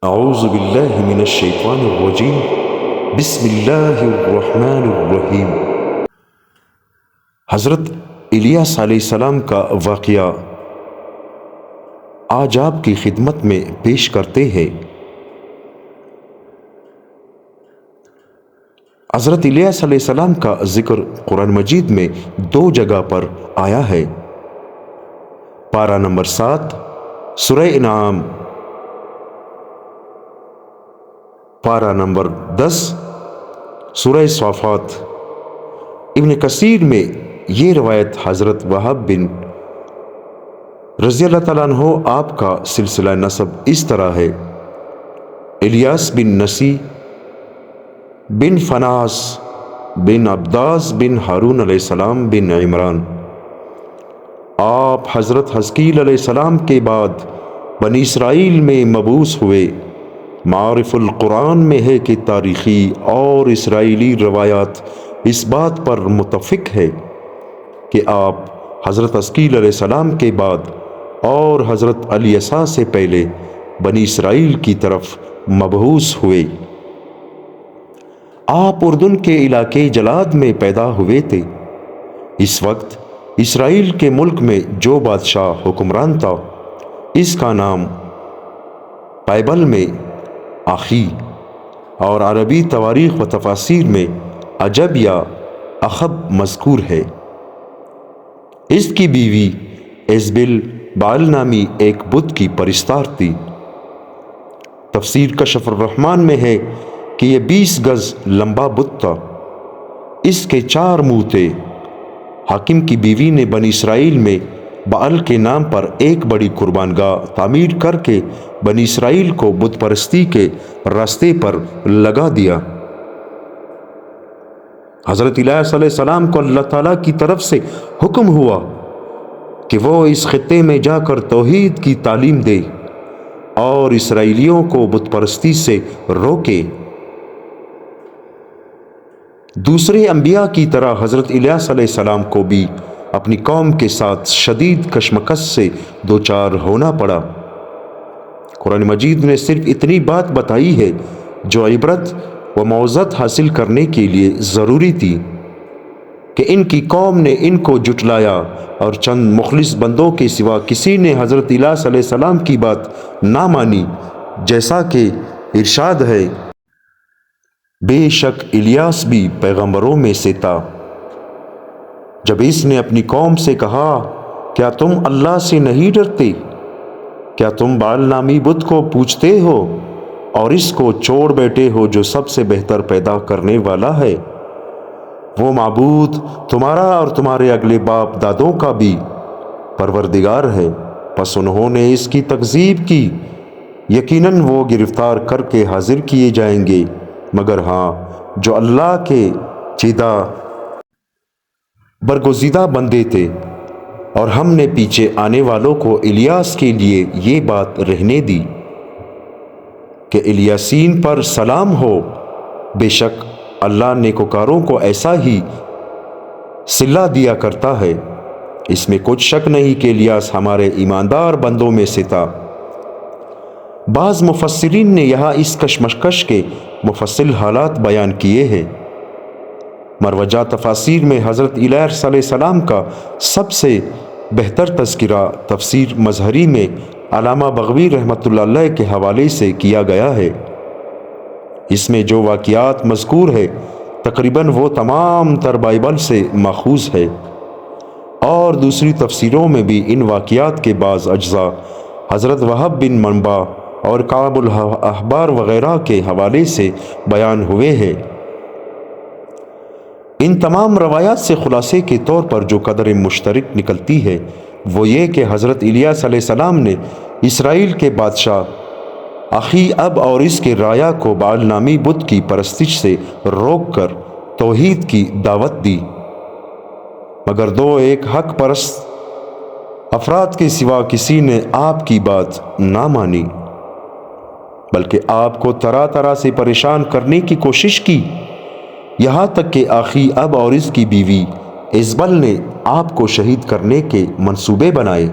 اعوذ باللہ من الشیطان الرجیم بسم اللہ الرحمن الرحیم۔ حضرت الیاس علیہ السلام کا واقعہ آج آپ کی خدمت میں پیش کرتے ہیں۔ حضرت الیاس علیہ السلام کا ذکر قرآن مجید میں 2 جگہ پر آیا ہے۔ پارہ نمبر 7 سورہ انعام، پارہ نمبر 10 سورہ صافات۔ ابن کثیر میں یہ روایت حضرت وہب بن رضی اللہ تعالیٰ عنہ آپ کا سلسلہ نسب اس طرح ہے: الیاس بن نسی بن فناس بن عبداس بن ہارون علیہ السلام بن عمران۔ آپ حضرت حزقیل علیہ السلام کے بعد بنی اسرائیل میں مبعوث ہوئے۔ معارف القرآن میں ہے کہ تاریخی اور اسرائیلی روایات اس بات پر متفق ہے کہ آپ حضرت حزقیل علیہ السلام کے بعد اور حضرت الیسع سے پہلے بنی اسرائیل کی طرف مبعوث ہوئے۔ آپ اردن کے علاقے جلاد میں پیدا ہوئے تھے۔ اس وقت اسرائیل کے ملک میں جو بادشاہ حکمران تھا اس کا نام بائبل میں آخی اور عربی تواریخ و تفاسیر میں عجب یا اخب مذکور ہے۔ اس کی بیوی ایزبل بعل نامی ایک بت کی پرستار تھی۔ تفسیر کشف الرحمن میں ہے کہ یہ 20 گز لمبا بت تھا۔ اس کے 4 منہ تھے۔ حاکم کی بیوی نے بنی اسرائیل میں بعل کے نام پر ایک بڑی قربان گاہ تعمیر کر کے بنی اسرائیل کو بت پرستی کے راستے پر لگا دیا۔ حضرت الیاس علیہ السلام کو اللہ تعالیٰ کی طرف سے حکم ہوا کہ وہ اس خطے میں جا کر توحید کی تعلیم دے اور اسرائیلیوں کو بت پرستی سے روکے۔ دوسرے انبیاء کی طرح حضرت الیاس علیہ السلام کو بھی اپنی قوم کے ساتھ شدید کشمکش سے دوچار ہونا پڑا۔ قرآن مجید نے صرف اتنی بات بتائی ہے جو عبرت و موعظت حاصل کرنے کے لیے ضروری تھی کہ ان کی قوم نے ان کو جھٹلایا اور چند مخلص بندوں کے سوا کسی نے حضرت الیاس علیہ السلام کی بات نہ مانی، جیسا کہ ارشاد ہے: بے شک الیاس بھی پیغمبروں میں سے تھا۔ جب اس نے اپنی قوم سے کہا، کیا تم اللہ سے نہیں ڈرتے؟ کیا تم بعل نامی بت کو پوجتے ہو اور اس کو چھوڑ بیٹھے ہو جو سب سے بہتر پیدا کرنے والا ہے؟ وہ معبود تمہارا اور تمہارے اگلے باپ دادوں کا بھی پروردگار ہے۔ پس انہوں نے اس کی تکذیب کی۔ یقیناً وہ گرفتار کر کے حاضر کیے جائیں گے، مگر ہاں جو اللہ کے چیدہ برگزیدہ بندے تھے، اور ہم نے پیچھے آنے والوں کو الیاس کے لیے یہ بات رہنے دی کہ الیاسین پر سلام ہو۔ بے شک اللہ نیکوکاروں کو ایسا ہی صلہ دیا کرتا ہے۔ اس میں کچھ شک نہیں کہ الیاس ہمارے ایماندار بندوں میں سے تھا۔ بعض مفسرین نے یہاں اس کشمکش کے مفصل حالات بیان کیے ہیں۔ مروجہ تفاسیر میں حضرت الیاس علیہ السلام کا سب سے بہتر تذکرہ تفسیر مظہری میں علامہ بغوی رحمۃ اللہ علیہ کے حوالے سے کیا گیا ہے۔ اس میں جو واقعات مذکور ہے تقریباً وہ تمام تر بائبل سے ماخوذ ہے، اور دوسری تفسیروں میں بھی ان واقعات کے بعض اجزاء حضرت وہب بن منبع اور کعب الاحبار وغیرہ کے حوالے سے بیان ہوئے ہیں۔ ان تمام روایات سے خلاصے کے طور پر جو قدر مشترک نکلتی ہے وہ یہ کہ حضرت الیاس علیہ السلام نے اسرائیل کے بادشاہ آخی اب اور اس کے رایا کو بعل نامی بت کی پرستش سے روک کر توحید کی دعوت دی، مگر 2 ایک حق پرست افراد کے سوا کسی نے آپ کی بات نہ مانی، بلکہ آپ کو طرح طرح سے پریشان کرنے کی کوشش کی، یہاں تک کہ آخی اب اور اس کی بیوی ایزبل نے آپ کو شہید کرنے کے منصوبے بنائے۔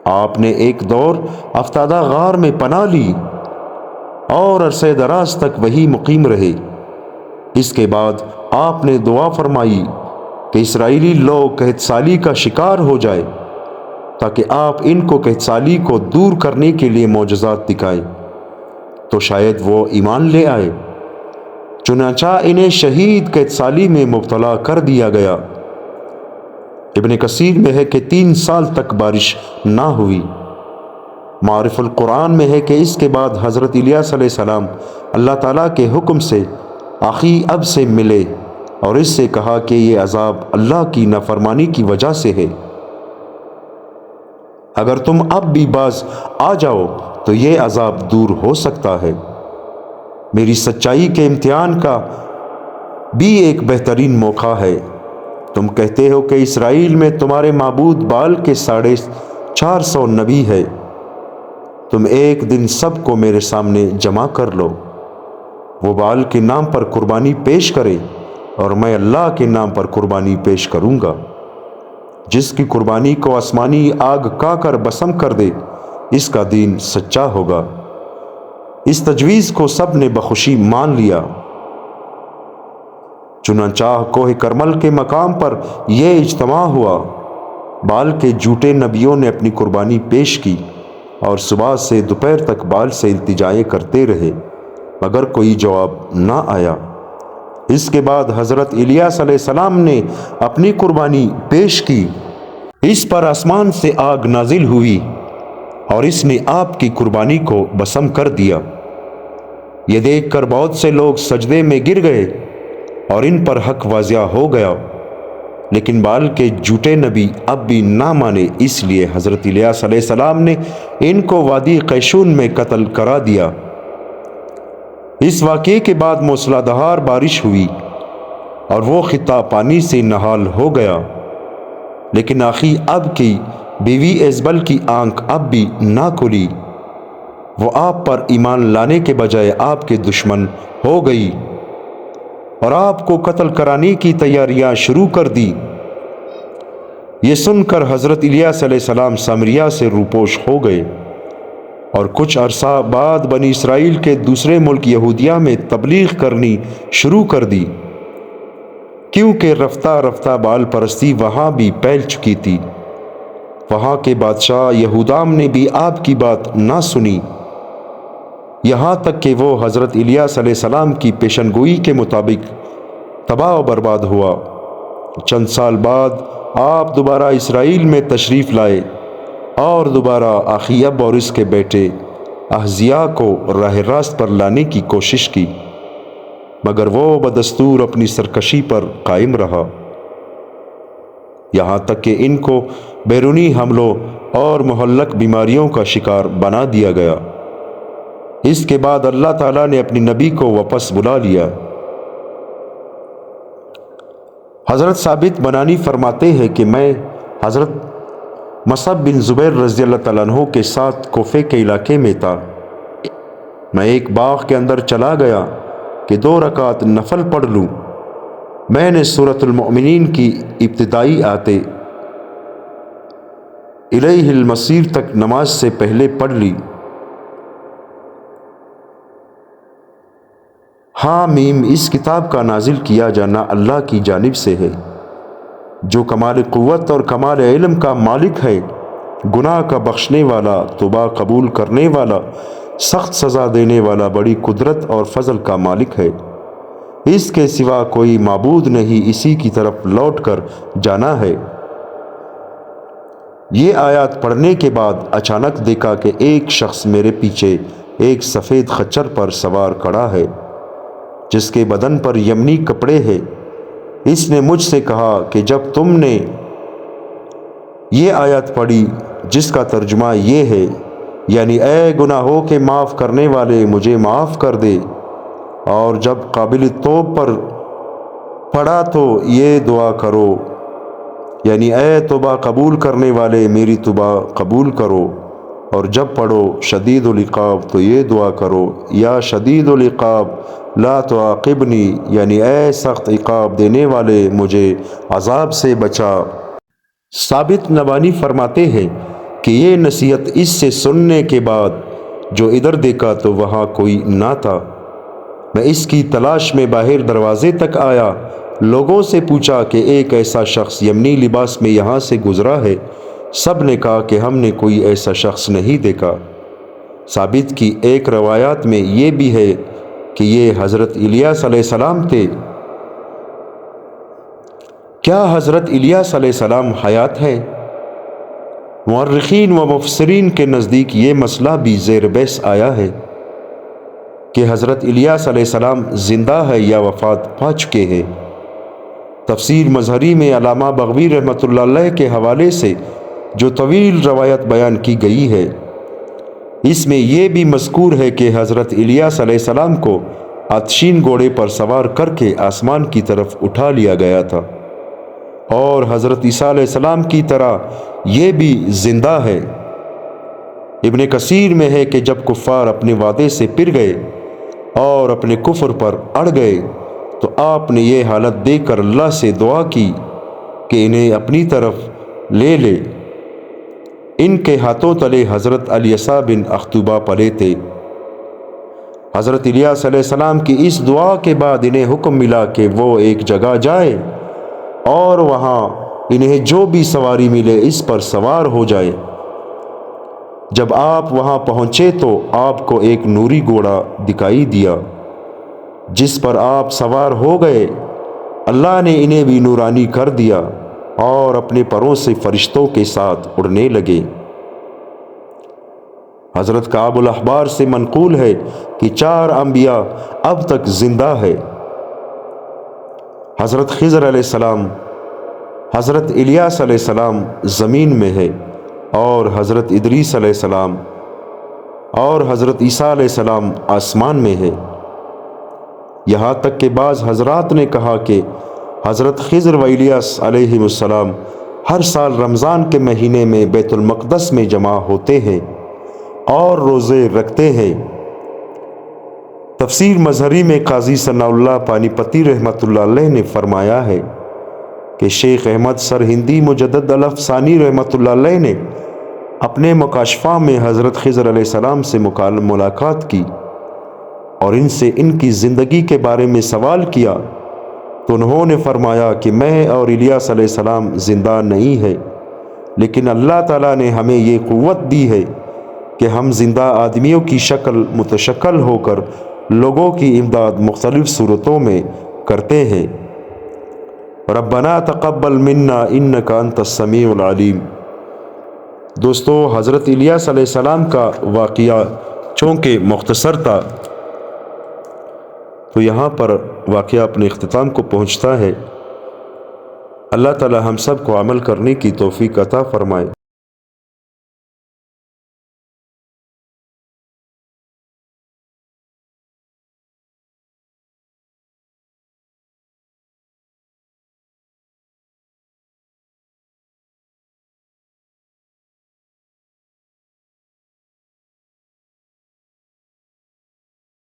آپ نے ایک دور افتادہ غار میں پناہ لی اور عرصہ دراز تک وہی مقیم رہے۔ اس کے بعد آپ نے دعا فرمائی کہ اسرائیلی لوگ قحط سالی کا شکار ہو جائے تاکہ آپ ان کو قحط سالی کو دور کرنے کے لیے معجزات دکھائیں تو شاید وہ ایمان لے آئے۔ چنانچہ انہیں شدید قحط سالی میں مبتلا کر دیا گیا۔ ابن کثیر میں ہے کہ 3 سال تک بارش نہ ہوئی۔ معارف القرآن میں ہے کہ اس کے بعد حضرت الیاس علیہ السلام اللہ تعالیٰ کے حکم سے آخی اب سے ملے اور اس سے کہا کہ یہ عذاب اللہ کی نافرمانی کی وجہ سے ہے، اگر تم اب بھی باز آ جاؤ تو یہ عذاب دور ہو سکتا ہے۔ میری سچائی کے امتحان کا بھی ایک بہترین موقع ہے۔ تم کہتے ہو کہ اسرائیل میں تمہارے معبود بال کے 450 نبی ہے۔ تم ایک دن سب کو میرے سامنے جمع کر لو، وہ بال کے نام پر قربانی پیش کرے اور میں اللہ کے نام پر قربانی پیش کروں گا۔ جس کی قربانی کو آسمانی آگ کا کر بسم کر دے، اس کا دین سچا ہوگا۔ اس تجویز کو سب نے بخوشی مان لیا۔ چنانچہ کوہ کرمل کے مقام پر یہ اجتماع ہوا۔ بال کے جھوٹے نبیوں نے اپنی قربانی پیش کی اور صبح سے دوپہر تک بال سے التجائیں کرتے رہے مگر کوئی جواب نہ آیا۔ اس کے بعد حضرت الیاس علیہ السلام نے اپنی قربانی پیش کی۔ اس پر آسمان سے آگ نازل ہوئی اور اس نے آپ کی قربانی کو بسم کر دیا۔ یہ دیکھ کر بہت سے لوگ سجدے میں گر گئے اور ان پر حق واضح ہو گیا، لیکن بال کے جھوٹے نبی اب بھی نہ مانے، اس لیے حضرت الیاس علیہ السلام نے ان کو وادی قیشون میں قتل کرا دیا۔ اس واقعے کے بعد موسلادھار بارش ہوئی اور وہ خطہ پانی سے نہال ہو گیا، لیکن آخی اب کی بیوی ایزبل کی آنکھ اب بھی نہ کھلی۔ وہ آپ پر ایمان لانے کے بجائے آپ کے دشمن ہو گئی اور آپ کو قتل کرانے کی تیاریاں شروع کر دی۔ یہ سن کر حضرت الیاس علیہ السلام سامریہ سے روپوش ہو گئے اور کچھ عرصہ بعد بنی اسرائیل کے دوسرے ملک یہودیہ میں تبلیغ کرنی شروع کر دی، کیونکہ رفتہ رفتہ بال پرستی وہاں بھی پھیل چکی تھی۔ وہاں کے بادشاہ یہودام نے بھی آپ کی بات نہ سنی، یہاں تک کہ وہ حضرت الیاس علیہ السلام کی پیشن گوئی کے مطابق تباہ و برباد ہوا۔ چند سال بعد آپ دوبارہ اسرائیل میں تشریف لائے اور دوبارہ اخیب اور اس کے بیٹے احزیاء کو راہ راست پر لانے کی کوشش کی، مگر وہ بدستور اپنی سرکشی پر قائم رہا، یہاں تک کہ ان کو بیرونی حملوں اور مہلک بیماریوں کا شکار بنا دیا گیا۔ اس کے بعد اللہ تعالیٰ نے اپنی نبی کو واپس بلا لیا۔ حضرت ثابت بنانی فرماتے ہیں کہ میں حضرت مصعب بن زبیر رضی اللہ تعالیٰ عنہ کے ساتھ کوفے کے علاقے میں تھا۔ میں ایک باغ کے اندر چلا گیا کہ 2 رکعت نفل پڑھ لوں۔ میں نے سورۃ المؤمنین کی ابتدائی آیتیں الیہ المصیر تک نماز سے پہلے پڑھ لی۔ حامیم، اس کتاب کا نازل کیا جانا اللہ کی جانب سے ہے، جو کمال قوت اور کمال علم کا مالک ہے، گناہ کا بخشنے والا، توبہ قبول کرنے والا، سخت سزا دینے والا، بڑی قدرت اور فضل کا مالک ہے۔ اس کے سوا کوئی معبود نہیں، اسی کی طرف لوٹ کر جانا ہے۔ یہ آیات پڑھنے کے بعد اچانک دیکھا کہ ایک شخص میرے پیچھے ایک سفید خچر پر سوار کھڑا ہے، جس کے بدن پر یمنی کپڑے ہیں۔ اس نے مجھ سے کہا کہ جب تم نے یہ آیت پڑھی جس کا ترجمہ یہ ہے، یعنی اے گناہوں کے معاف کرنے والے، مجھے معاف کر دے، اور جب قابل توب پر پڑھا تو یہ دعا کرو، یعنی اے توبہ قبول کرنے والے، میری توبہ قبول کرو، اور جب پڑھو شدید العقاب تو یہ دعا کرو، یا شدید العقاب لا تعاقبنی، یعنی اے سخت عقاب دینے والے، مجھے عذاب سے بچا۔ ثابت نبانی فرماتے ہیں کہ یہ نصیحت اس سے سننے کے بعد جو ادھر دیکھا تو وہاں کوئی نہ تھا۔ میں اس کی تلاش میں باہر دروازے تک آیا، لوگوں سے پوچھا کہ ایک ایسا شخص یمنی لباس میں یہاں سے گزرا ہے؟ سب نے کہا کہ ہم نے کوئی ایسا شخص نہیں دیکھا۔ ثابت کی ایک روایات میں یہ بھی ہے کہ یہ حضرت الیاس علیہ السلام تھے۔ کیا حضرت الیاس علیہ السلام حیات ہے؟ مورخین و مفسرین کے نزدیک یہ مسئلہ بھی زیر بحث آیا ہے کہ حضرت الیاس علیہ السلام زندہ ہے یا وفات پا چکے ہیں۔ تفسیر مظہری میں علامہ بغوی رحمۃ اللہ علیہ کے حوالے سے جو طویل روایت بیان کی گئی ہے، اس میں یہ بھی مذکور ہے کہ حضرت الیاس علیہ السلام کو آتشین گھوڑے پر سوار کر کے آسمان کی طرف اٹھا لیا گیا تھا، اور حضرت عیسیٰ علیہ السلام کی طرح یہ بھی زندہ ہے۔ ابن کثیر میں ہے کہ جب کفار اپنے وعدے سے پھر گئے اور اپنے کفر پر اڑ گئے تو آپ نے یہ حالت دیکھ کر اللہ سے دعا کی کہ انہیں اپنی طرف لے لے۔ ان کے ہاتھوں تلے حضرت الیسع بن اختوبہ پلے تھے۔ حضرت الیاس علیہ السلام کی اس دعا کے بعد انہیں حکم ملا کہ وہ ایک جگہ جائے اور وہاں انہیں جو بھی سواری ملے اس پر سوار ہو جائے۔ جب آپ وہاں پہنچے تو آپ کو ایک نوری گھوڑا دکھائی دیا جس پر آپ سوار ہو گئے۔ اللہ نے انہیں بھی نورانی کر دیا اور اپنے پروں سے فرشتوں کے ساتھ اڑنے لگے۔ حضرت کعب الاحبار سے منقول ہے کہ 4 انبیاء اب تک زندہ ہے۔ حضرت خضر علیہ السلام، حضرت الیاس علیہ السلام زمین میں ہے، اور حضرت ادریس علیہ السلام اور حضرت عیسیٰ علیہ السلام آسمان میں ہے۔ یہاں تک کہ بعض حضرات نے کہا کہ حضرت خضر و الیاس علیہ السلام ہر سال رمضان کے مہینے میں بیت المقدس میں جمع ہوتے ہیں اور روزے رکھتے ہیں۔ تفسیر مظہری میں قاضی ثناء اللہ پانی پتی رحمۃ اللہ علیہ نے فرمایا ہے کہ شیخ احمد سرہندی مجدد الافسانی رحمۃ اللہ علیہ نے اپنے مکاشفہ میں حضرت خضر علیہ السلام سے ملاقات کی اور ان سے ان کی زندگی کے بارے میں سوال کیا تو انہوں نے فرمایا کہ میں اور الیاس علیہ السلام زندہ نہیں ہے، لیکن اللہ تعالیٰ نے ہمیں یہ قوت دی ہے کہ ہم زندہ آدمیوں کی شکل متشکل ہو کر لوگوں کی امداد مختلف صورتوں میں کرتے ہیں۔ ربنا تقبل منا انک انت السمیع العلیم۔ دوستو، حضرت الیاس علیہ السلام کا واقعہ چونکہ مختصر تھا تو یہاں پر واقعہ اپنے اختتام کو پہنچتا ہے۔ اللہ تعالی ہم سب کو عمل کرنے کی توفیق عطا فرمائے۔